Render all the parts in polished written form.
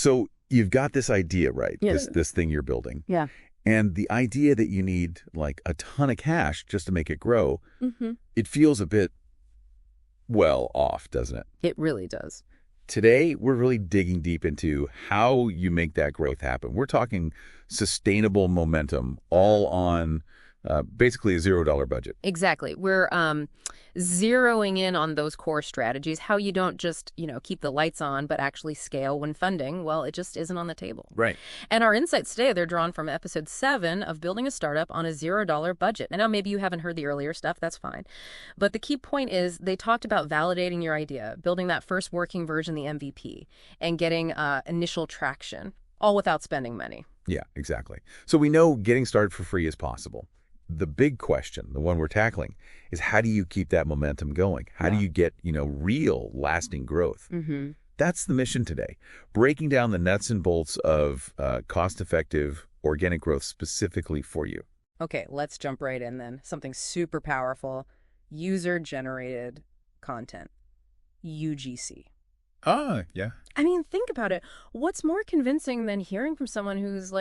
So you've got this idea, right? Yeah. This thing you're building. Yeah. And the idea that you need like a ton of cash just to make it grow, Mm-hmm. it feels a bit, well, off, doesn't it? It really does. Today, we're really digging deep into how you make that growth happen. We're talking sustainable momentum, all on basically a $0 budget. Exactly. We're zeroing in on those core strategies, how you don't just, keep the lights on, but actually scale when funding, well, it just isn't on the table. Right. And our insights today, they're drawn from episode 7 of Building a Startup on a $0 budget. And now maybe you haven't heard the earlier stuff, that's fine. But the key point is they talked about validating your idea, building that first working version, the MVP, and getting initial traction, all without spending money. Yeah, exactly. So we know getting started for free is possible. The big question, the one we're tackling, is how do you keep that momentum going? How do you get, real lasting growth? Mm-hmm. That's the mission today, breaking down the nuts and bolts of cost-effective organic growth specifically for you. Okay, let's jump right in then. Something super powerful, user-generated content, UGC. Ah, yeah. I mean, think about it. What's more convincing than hearing from someone who's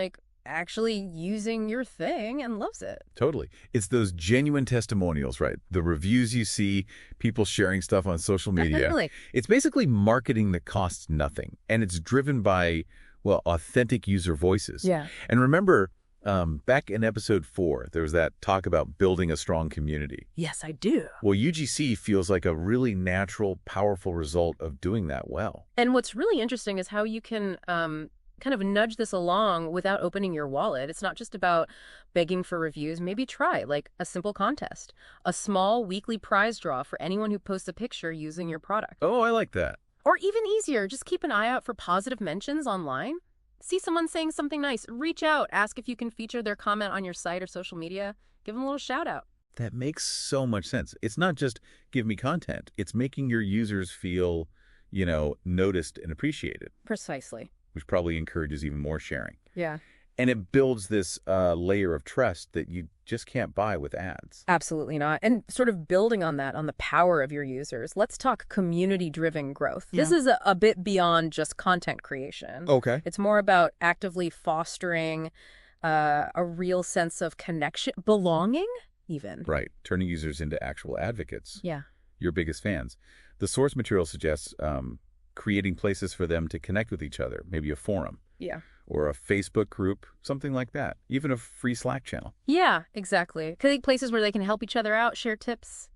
actually using your thing and loves it? Totally. It's those genuine testimonials, right? The reviews you see, people sharing stuff on social media. Definitely. It's basically marketing that costs nothing, and it's driven by, well, authentic user voices. Yeah. And remember, back in episode 4, there was that talk about building a strong community. Yes, I do. Well, UGC feels like a really natural, powerful result of doing that well. And what's really interesting is how you can kind of nudge this along without opening your wallet. It's not just about begging for reviews. Maybe try a simple contest, a small weekly prize draw for anyone who posts a picture using your product. Oh, I like that. Or even easier, just keep an eye out for positive mentions online. See someone saying something nice, reach out, ask if you can feature their comment on your site or social media. Give them a little shout out. That makes so much sense. It's not just give me content. It's making your users feel, noticed and appreciated. Precisely. Which probably encourages even more sharing. Yeah. And it builds this layer of trust that you just can't buy with ads. Absolutely not. And sort of building on that, on the power of your users, let's talk community-driven growth. Yeah. This is a bit beyond just content creation. Okay. It's more about actively fostering a real sense of connection, belonging even. Right. Turning users into actual advocates. Yeah. Your biggest fans. The source material suggests creating places for them to connect with each other, maybe a forum. Yeah. Or a Facebook group, something like that. Even a free Slack channel. Yeah, exactly. Places where they can help each other out, share tips,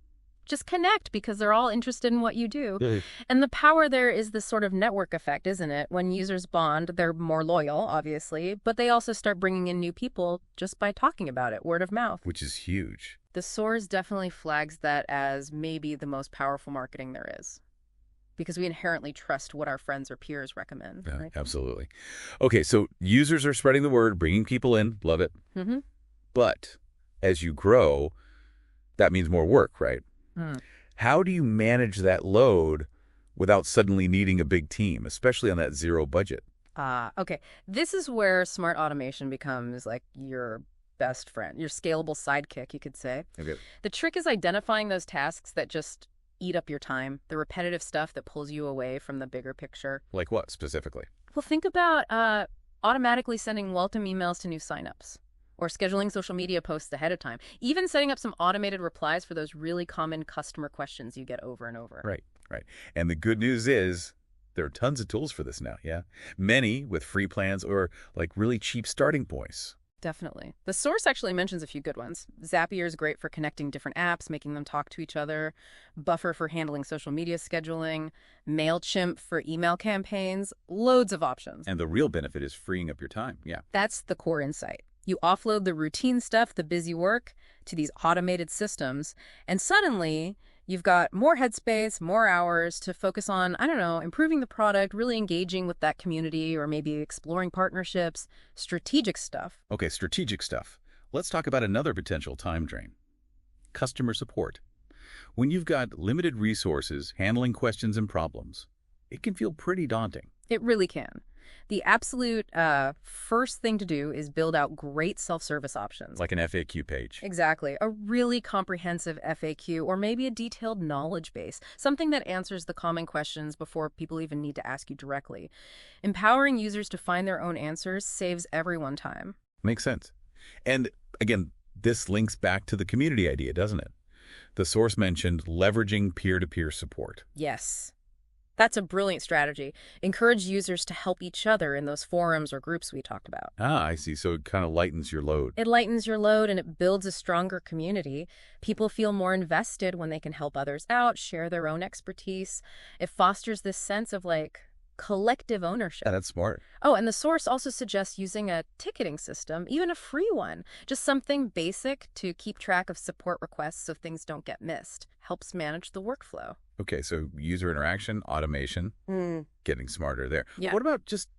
just connect because they're all interested in what you do. Yeah. And the power there is this sort of network effect, isn't it? When users bond, they're more loyal, obviously, but they also start bringing in new people just by talking about it, word of mouth. Which is huge. The source definitely flags that as maybe the most powerful marketing there is. Because we inherently trust what our friends or peers recommend. Yeah, right? absolutely. Okay, so users are spreading the word, bringing people in. Love it. Mm-hmm. But as you grow, that means more work, right? Mm. How do you manage that load without suddenly needing a big team, especially on that zero budget? Okay. This is where smart automation becomes your best friend, your scalable sidekick, you could say. Okay. The trick is identifying those tasks that just eat up your time, the repetitive stuff that pulls you away from the bigger picture. Like what specifically? Well, think about automatically sending welcome emails to new signups or scheduling social media posts ahead of time, even setting up some automated replies for those really common customer questions you get over and over. Right. And the good news is there are tons of tools for this now, yeah? Many with free plans or really cheap starting points. Definitely. The source actually mentions a few good ones. Zapier is great for connecting different apps, making them talk to each other. Buffer for handling social media scheduling. MailChimp for email campaigns. Loads of options. And the real benefit is freeing up your time, yeah. That's the core insight. You offload the routine stuff, the busy work, to these automated systems, and suddenly you've got more headspace, more hours to focus on, improving the product, really engaging with that community, or maybe exploring partnerships, strategic stuff. Okay, strategic stuff. Let's talk about another potential time drain. Customer support. When you've got limited resources handling questions and problems, it can feel pretty daunting. It really can. The absolute first thing to do is build out great self-service options. Like an FAQ page. Exactly. A really comprehensive FAQ or maybe a detailed knowledge base, something that answers the common questions before people even need to ask you directly. Empowering users to find their own answers saves everyone time. Makes sense. And again, this links back to the community idea, doesn't it? The source mentioned leveraging peer-to-peer support. Yes. That's a brilliant strategy. Encourage users to help each other in those forums or groups we talked about. Ah, I see. So it kind of lightens your load. It lightens your load and it builds a stronger community. People feel more invested when they can help others out, share their own expertise. It fosters this sense of collective ownership. Yeah, that's smart. Oh, and the source also suggests using a ticketing system, even a free one. Just something basic to keep track of support requests so things don't get missed. Helps manage the workflow. Okay, so user interaction, automation, getting smarter there. Yeah. What about just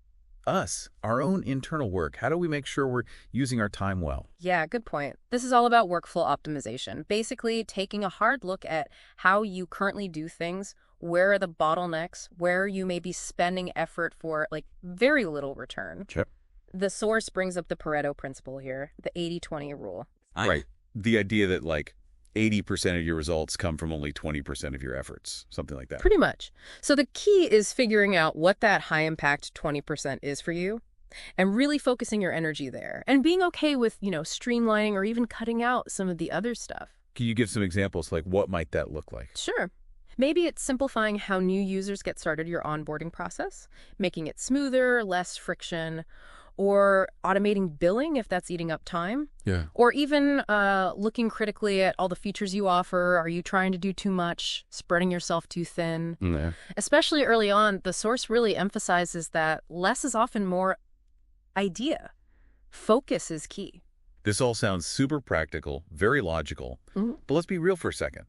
us, our own internal work? How do we make sure we're using our time well? Yeah, good point. This is all about workflow optimization. Basically, taking a hard look at how you currently do things, where are the bottlenecks, where you may be spending effort for very little return. Sure. The source brings up the Pareto principle here, the 80-20 rule. Right. The idea that 80% of your results come from only 20% of your efforts, something like that. Pretty much. So the key is figuring out what that high impact 20% is for you and really focusing your energy there and being okay with, streamlining or even cutting out some of the other stuff. Can you give some examples? What might that look like? Sure. Maybe it's simplifying how new users get started your onboarding process, making it smoother, less friction, or automating billing if that's eating up time. Yeah. Or even looking critically at all the features you offer. Are you trying to do too much, spreading yourself too thin? Yeah. Especially early on, the source really emphasizes that less is often more idea. Focus is key. This all sounds super practical, very logical, but let's be real for a second.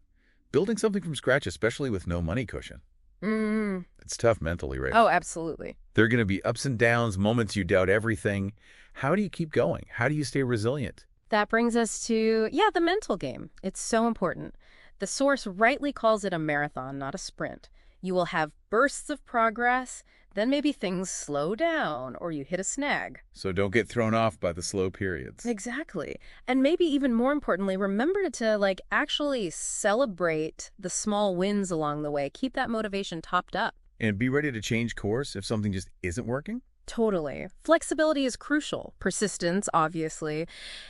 Building something from scratch, especially with no money cushion, it's tough mentally, right? Oh, absolutely. There are going to be ups and downs, moments you doubt everything. How do you keep going? How do you stay resilient? That brings us to, the mental game. It's so important. The source rightly calls it a marathon, not a sprint. You will have bursts of progress, then maybe things slow down or you hit a snag. So don't get thrown off by the slow periods. Exactly. And maybe even more importantly, remember to actually celebrate the small wins along the way. Keep that motivation topped up. And be ready to change course if something just isn't working? Totally. Flexibility is crucial. Persistence, obviously,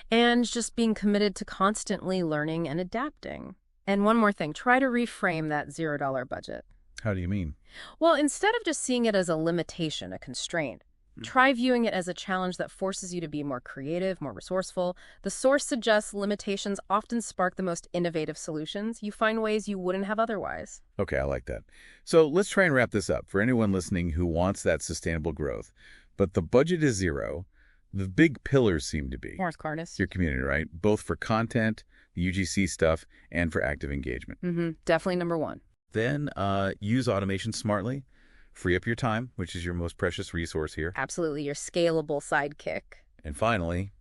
and just being committed to constantly learning and adapting. And one more thing, try to reframe that $0 budget. How do you mean? Well, instead of just seeing it as a limitation, a constraint, try viewing it as a challenge that forces you to be more creative, more resourceful. The source suggests limitations often spark the most innovative solutions. You find ways you wouldn't have otherwise. Okay, I like that. So let's try and wrap this up. For anyone listening who wants that sustainable growth, but the budget is zero, the big pillars seem to be Morris Cardis. your community, right? Both for content, the UGC stuff, and for active engagement. Definitely number one. Then use automation smartly. Free up your time, which is your most precious resource here. Absolutely, your scalable sidekick. And finally,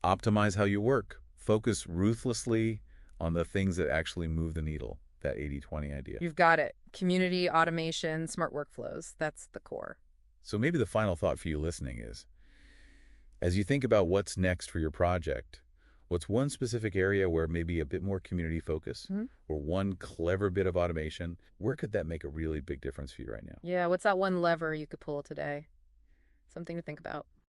optimize how you work. Focus ruthlessly on the things that actually move the needle, that 80-20 idea. You've got it. Community, automation, smart workflows. That's the core. So maybe the final thought for you listening is, as you think about what's next for your project, what's one specific area where maybe a bit more community focus or one clever bit of automation, where could that make a really big difference for you right now? Yeah, what's that one lever you could pull today? Something to think about.